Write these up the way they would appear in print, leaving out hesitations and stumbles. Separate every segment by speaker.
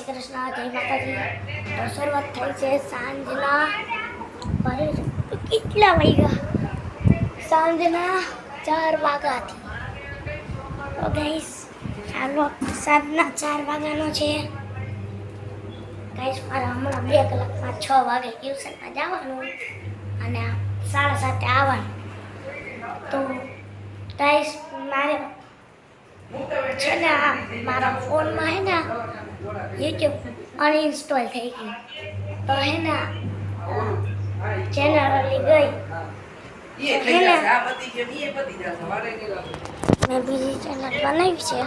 Speaker 1: શ્રી કૃષ્ણ, જય માતાજી. તો શરૂઆત થઈ છે સાંજના કેટલા વાગ્યા? સાંજના 4 વાગ્યાથી. તો ગાઈસ ચાલો સાંજના 4 વાગ્યાનો છે. ગાઈસ મારે હમણાં 2 કલાકમાં 6 વાગે ટ્યુશનમાં જવાનું અને 7:30 આવવાનું. તો ગાઈસ મારે છે ને મારા ફોનમાં હે ને યુટ્યુબ અનઇન્સ્ટોલ થઈ ગયું. તો હે ને ચેનલ ઓલી ગઈ. મેં બીજી ચેનલ બનાવી છે.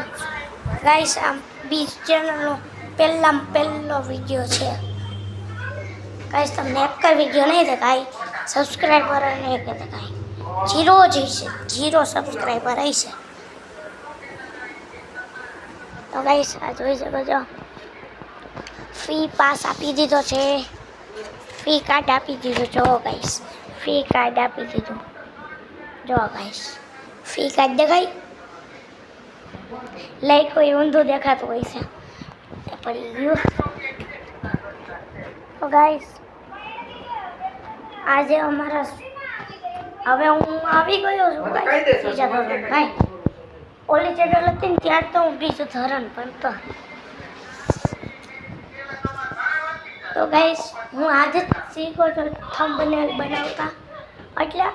Speaker 1: ગાઈસ આ બીજી ચેનલનો પહેલો વિડીયો છે. ગાઈસ તમને એક વિડીયો નહીં દેખાય, સબસ્ક્રાઈબર નહીં દેખાય, 0 જ છે, 0 સબસ્ક્રાઈબર હશે. તો ગાઈસ આ જોઈ શકો છો, ફી પાસ આપી દીધો છે, ફી કાર્ડ આપી દીધું. જો ગાઈસ ફી કાર્ડ આપી દીધું. જો ગાઈસ ફી કાર્ડ દેખાય, લાઈક કોઈ ઊંધું દેખાતું હોય છે એ પડી ગયું. તો ગાઈસ આજે અમારા હવે હું આવી ગયો છું ગાઈસ બીજા ધોરણ. ભાઈ ઓલી ચેનલ હતી ને ત્યાર તો હું બીજું ધોરણ ભણતો. તો ગાઈસ હું આજે જ શીખો છું થંબનેલ બનાવતા. એટલે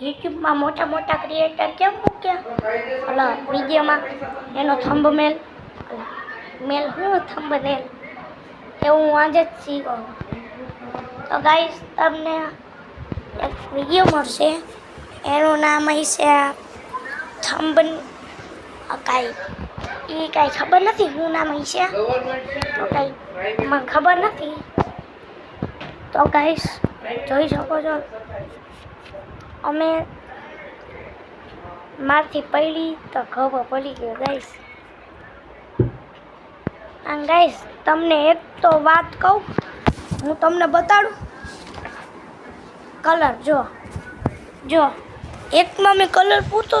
Speaker 1: યુટ્યુબમાં મોટા ક્રિએટર કેમ મૂક્યા ઓલા વિડીયોમાં એનો થંબનેલ હું થંબનેલ એવું હું આજે જ શીખો. તો ગાઈસ તમને એક વિડીયો મળશે, એનું નામ હશે કાંઈ ખબર નથી શું નામ હશે, તો કાંઈ મને ખબર નથી. તો ગાઈસ જોઈ શકો છો અમે મારથી પડી તો ખબર પડી ગયો ગાઈસ. અને ગાઈસ તમને એક તો વાત કહું, હું તમને બતાડું કલર. જો એકમાં મેં કલર પૂરતો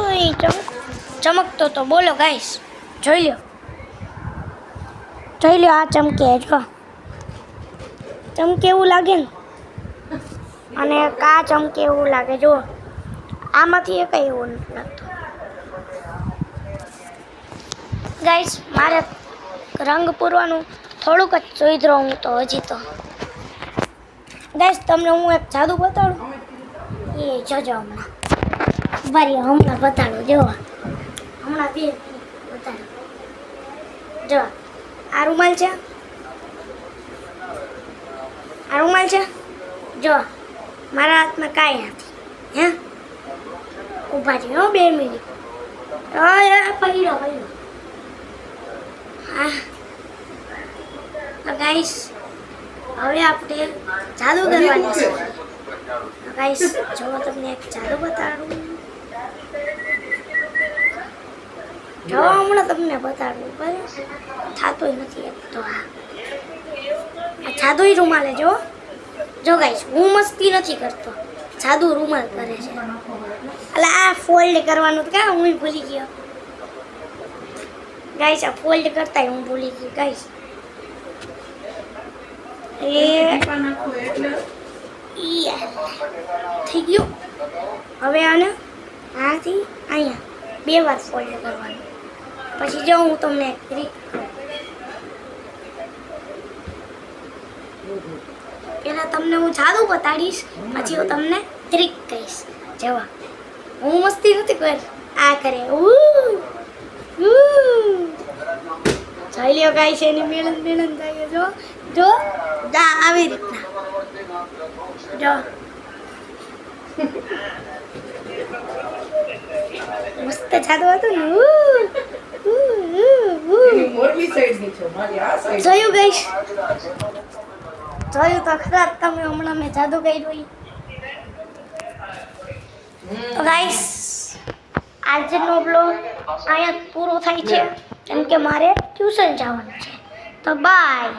Speaker 1: ચમકતો તો. બોલો ગાઈસ, જોઈ લો આ ચમકે. જો ચમકે એવું લાગે ને, અને કા ચમકે એવું લાગે. જો આમાંથી એ કંઈ એવું નથી લાગતું. ગાઈસ મારે રંગ પૂરવાનું થોડુંક જ જોઈ હું તો હજી તો. ગાઈસ તમને હું એક જાદુ બતાડું, એ જોજો હમણાં બતાડું. જો હમણાં બતાડું. જો આ રૂમાલ છે, જો મારા હાથમાં કાંઈ નથી. હે ઊભા છે 2 મિનિટ. પકડો. હા તો ગાઈસ હવે આપણે જાદુ કરવાની છે. ગાઈસ જો તમને એક જાદુ બતાડું. જો હમણાં તમને બતાડું, બરાબર થતું નથી એક તો. આ જાદુઈ રૂમાલે. જો ગાઈસ હું મસ્તી નથી કરતો, જાદુ રૂમાલ કરે છે. એટલે આ ફોલ્ડ કરવાનું કાં હું ભૂલી ગયો ગાઈસ. આ ફોલ્ડ કરતા હું ભૂલી ગયો ગાઈસ. થઈ ગયું. હવે આને આથી અહીંયા 2 વાર ફોલ્ડ કરવાનું. પછી જો હું તમને પહેલાં તમને હું જાદુ બતાડીશ, પછી હું તમને ટ્રીક કહીશ. જવા હું મસ્તી નથી કર, આ કરે જોઈ લ્યો ગાઈસ, એની મેળન થાય. જો આવી રીતના જો મસ્ત જાદુ હતું ને. જોયું ગાઈસ, જોયું તો ખરા તમે હમણાં મેં જાદુ કર્યું. તો ગાઈસ આજનો બ્લોગ અહીંયા પૂરો થાય છે, કેમ કે મારે ટ્યુશન જવાનું છે. તો બાય.